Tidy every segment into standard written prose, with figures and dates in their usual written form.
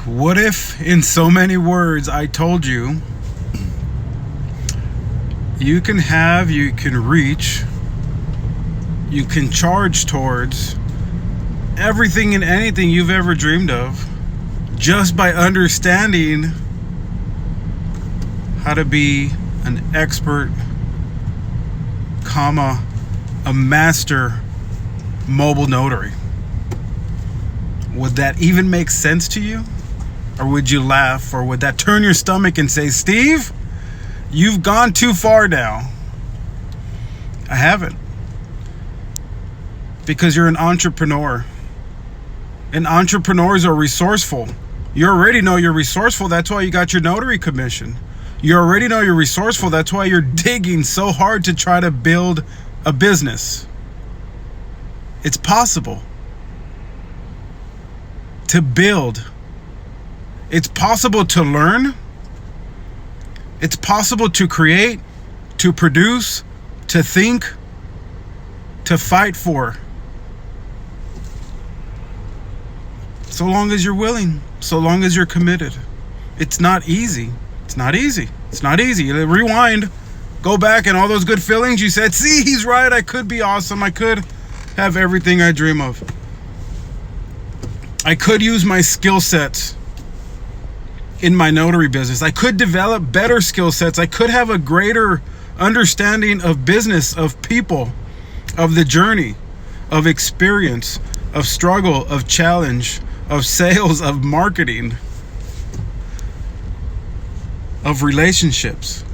What if, in so many words, I told you you can have, you can reach, you can charge towards everything and anything you've ever dreamed of just by understanding how to be an expert, a master mobile notary? Would that even make sense to you? Or would you laugh? Or would that turn your stomach and say, Steve, you've gone too far now? I haven't. Because you're an entrepreneur. And entrepreneurs are resourceful. You already know you're resourceful. That's why you got your notary commission. You already know you're resourceful. That's why you're digging so hard to try to build a business. It's possible to build. It's possible to learn. It's possible to create, to produce, to think, to fight for. So long as you're willing, so long as you're committed. It's not easy. It's not easy. It's not easy. Rewind. Go back and all those good feelings you said, see, he's right. I could be awesome. I could have everything I dream of. I could use my skill sets in my notary business. I could develop better skill sets. I could have a greater understanding of business, of people, of the journey, of experience, of struggle, of challenge, of sales, of marketing, of relationships.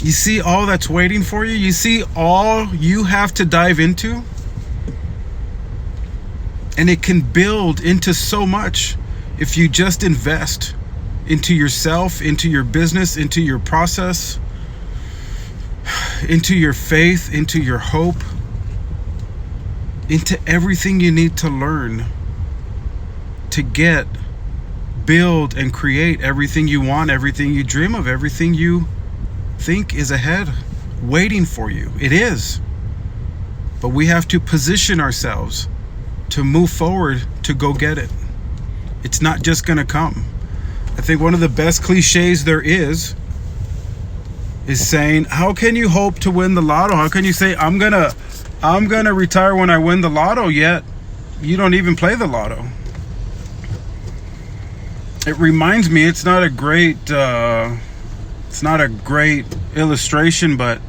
You see all that's waiting for you? You see all you have to dive into? And it can build into so much if you just invest into yourself, into your business, into your process, into your faith, into your hope, into everything you need to learn to get, build, and create everything you want, everything you dream of, everything you think is ahead, waiting for you. It is. But we have to position ourselves to move forward, to go get it. It's not just going to come. I think one of the best cliches there is saying, how can you hope to win the lotto? How can you say, I'm gonna retire when I win the lotto, yet you don't even play the lotto? It reminds me, it's not a great illustration, but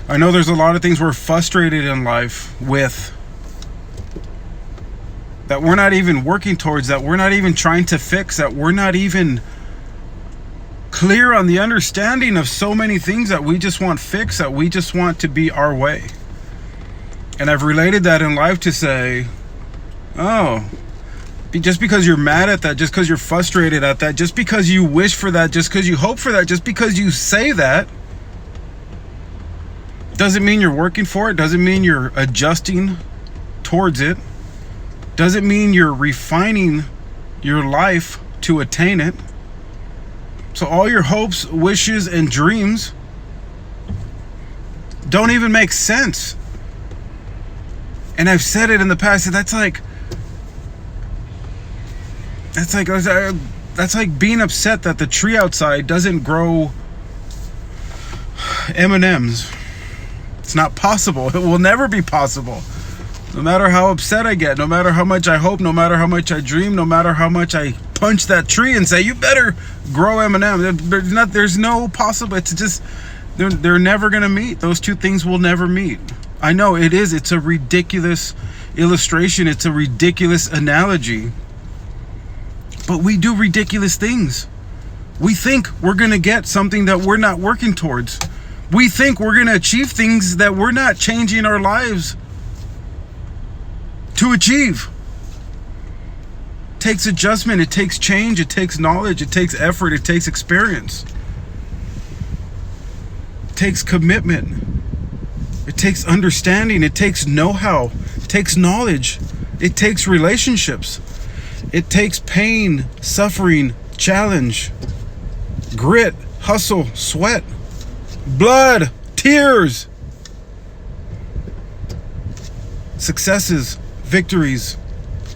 I know there's a lot of things we're frustrated in life with, that we're not even working towards, that we're not even trying to fix, that we're not even clear on the understanding of so many things that we just want fixed, that we just want to be our way. And I've related that in life to say, oh, just because you're mad at that, just because you're frustrated at that, just because you wish for that, just because you hope for that, just because you say that, doesn't mean you're working for it, doesn't mean you're adjusting towards it, doesn't mean you're refining your life to attain it. So all your hopes, wishes, and dreams don't even make sense. And I've said it in the past, that's like being upset that the tree outside doesn't grow M&Ms. It's not possible. It will never be possible. No matter how upset I get, no matter how much I hope, no matter how much I dream, no matter how much I punch that tree and say, you better grow M&M. There's no possible. It's just, they're never going to meet. Those two things will never meet. I know it is. It's a ridiculous illustration. It's a ridiculous analogy. But we do ridiculous things. We think we're going to get something that we're not working towards. We think we're going to achieve things that we're not changing our lives to achieve. It takes adjustment. It takes change. It takes knowledge. It takes effort. It takes experience. It takes commitment. It takes understanding. It takes know-how. It takes knowledge. It takes relationships. It takes pain, suffering, challenge, grit, hustle, sweat, blood, tears, successes, victories,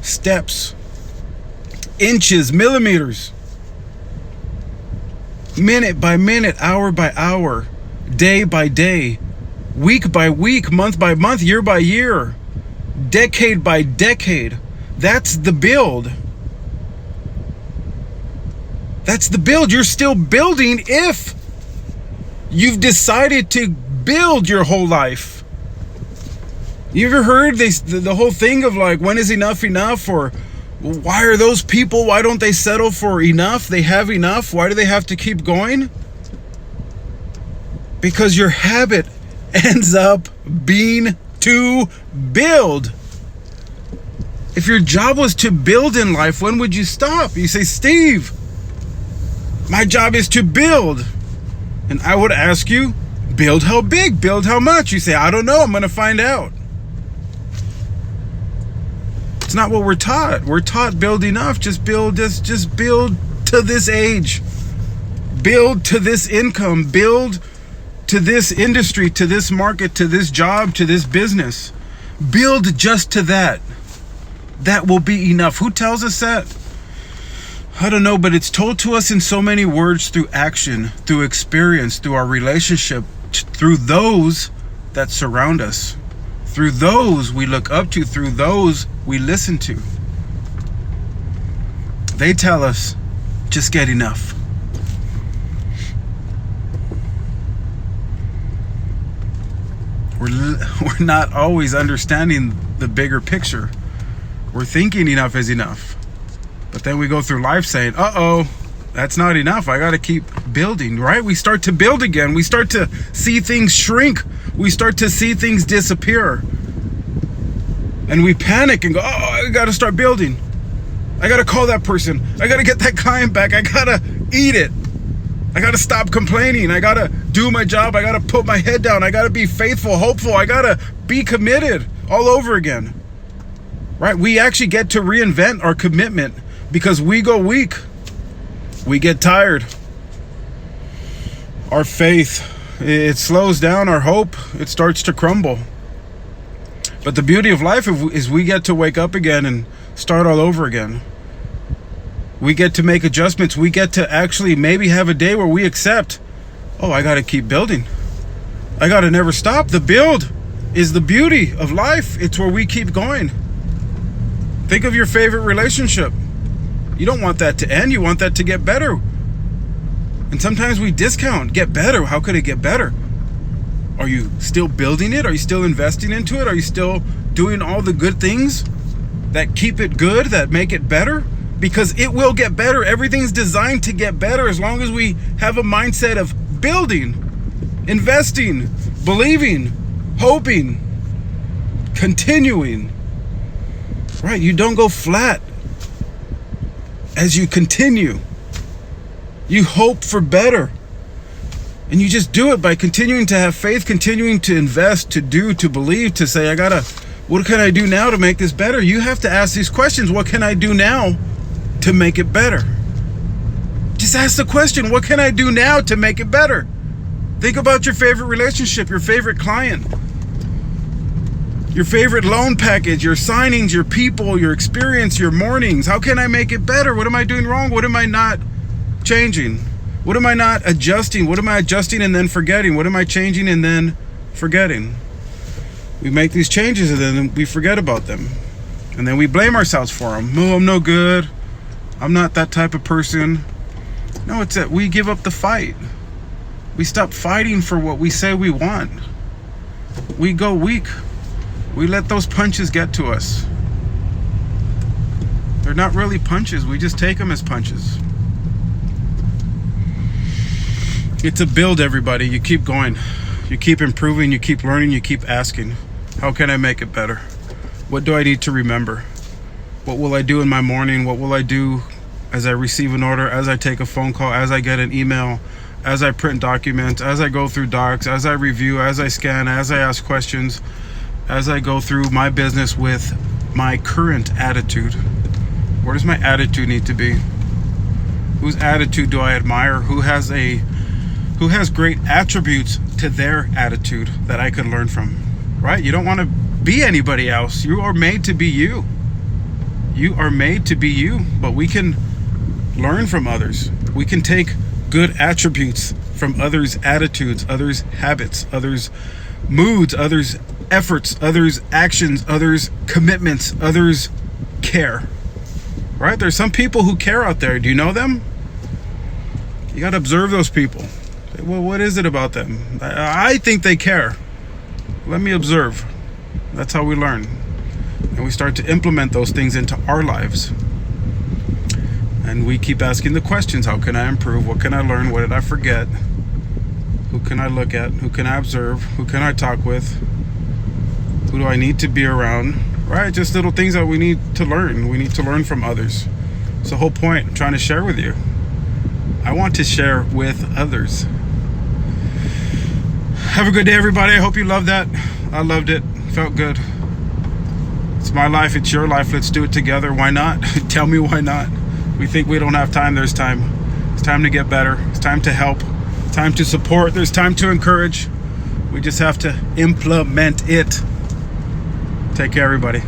steps, inches, millimeters, minute by minute, hour by hour, day by day, week by week, month by month, year by year, decade by decade. That's the build. That's the build. You're still building if you've decided to build your whole life. You ever heard the whole thing of like, when is enough enough? Or why are those people, why don't they settle for enough? They have enough. Why do they have to keep going? Because your habit ends up being to build. If your job was to build in life, when would you stop? You say, Steve, my job is to build. And I would ask you, build how big? Build how much? You say, I don't know. I'm going to find out. It's not what we're taught. We're taught build enough. Just build this. Just build to this age. Build to this income. Build to this industry, to this market, to this job, to this business. Build just to that. That will be enough. Who tells us that? I don't know, but it's told to us in so many words, through action, through experience, through our relationship, through those that surround us, through those we look up to, through those we listen to. They tell us, just get enough. We're not always understanding the bigger picture. We're thinking enough is enough. But then we go through life saying, uh-oh, that's not enough. I got to keep building, right? We start to build again. We start to see things shrink. We start to see things disappear. And we panic and go, oh, I got to start building. I got to call that person. I got to get that client back. I got to eat it. I got to stop complaining. I got to do my job. I got to put my head down. I got to be faithful, hopeful. I got to be committed all over again. Right? We actually get to reinvent our commitment because we go weak. We get tired. Our faith, it slows down. Our hope, it starts to crumble. But the beauty of life is we get to wake up again and start all over again. We get to make adjustments. We get to actually maybe have a day where we accept, oh, I got to keep building. I got to never stop. The build is the beauty of life. It's where we keep going. Think of your favorite relationship. You don't want that to end. You want that to get better. And sometimes we discount, get better. How could it get better? Are you still building it? Are you still investing into it? Are you still doing all the good things that keep it good, that make it better? Because it will get better. Everything's designed to get better as long as we have a mindset of building, investing, believing, hoping, continuing. Right? You don't go flat as you continue. You hope for better. And you just do it by continuing to have faith, continuing to invest, to do, to believe, to say, what can I do now to make this better? You have to ask these questions. What can I do now to make it better? Just ask the question, what can I do now to make it better? Think about your favorite relationship, your favorite client, your favorite loan package, your signings, your people, your experience, your mornings. How can I make it better? What am I doing wrong? What am I not changing? What am I not adjusting? What am I adjusting and then forgetting? What am I changing and then forgetting? We make these changes and then we forget about them. And then we blame ourselves for them. Oh, I'm no good. I'm not that type of person. No, it's that we give up the fight. We stop fighting for what we say we want. We go weak. We let those punches get to us. They're not really punches. We just take them as punches. It's a build, everybody. You keep going. You keep improving. You keep learning. You keep asking, how can I make it better? What do I need to remember? What will I do in my morning? What will I do as I receive an order, as I take a phone call, as I get an email, as I print documents, as I go through docs, as I review, as I scan, as I ask questions, as I go through my business with my current attitude? Where does my attitude need to be? Whose attitude do I admire? Who has great attributes to their attitude that I could learn from? Right? You don't want to be anybody else. You are made to be you. You are made to be you, but we can learn from others. We can take good attributes from others' attitudes, others' habits, others' moods, others' efforts, others' actions, others' commitments, others' care. Right? There's some people who care out there. Do you know them? You got to observe those people. Say, well, what is it about them? I think they care. Let me observe. That's how we learn. And we start to implement those things into our lives. And we keep asking the questions. How can I improve? What can I learn? What did I forget? Who can I look at? Who can I observe? Who can I talk with? Who do I need to be around? Right? Just little things that we need to learn. We need to learn from others. It's the whole point I'm trying to share with you. I want to share with others. Have a good day, everybody. I hope you loved that. I loved it. Felt good. It's my life. It's your life. Let's do it together. Why not? Tell me why not. We think we don't have time. There's time. It's time to get better. It's time to help. It's time to support. There's time to encourage. We just have to implement it. Take care, everybody.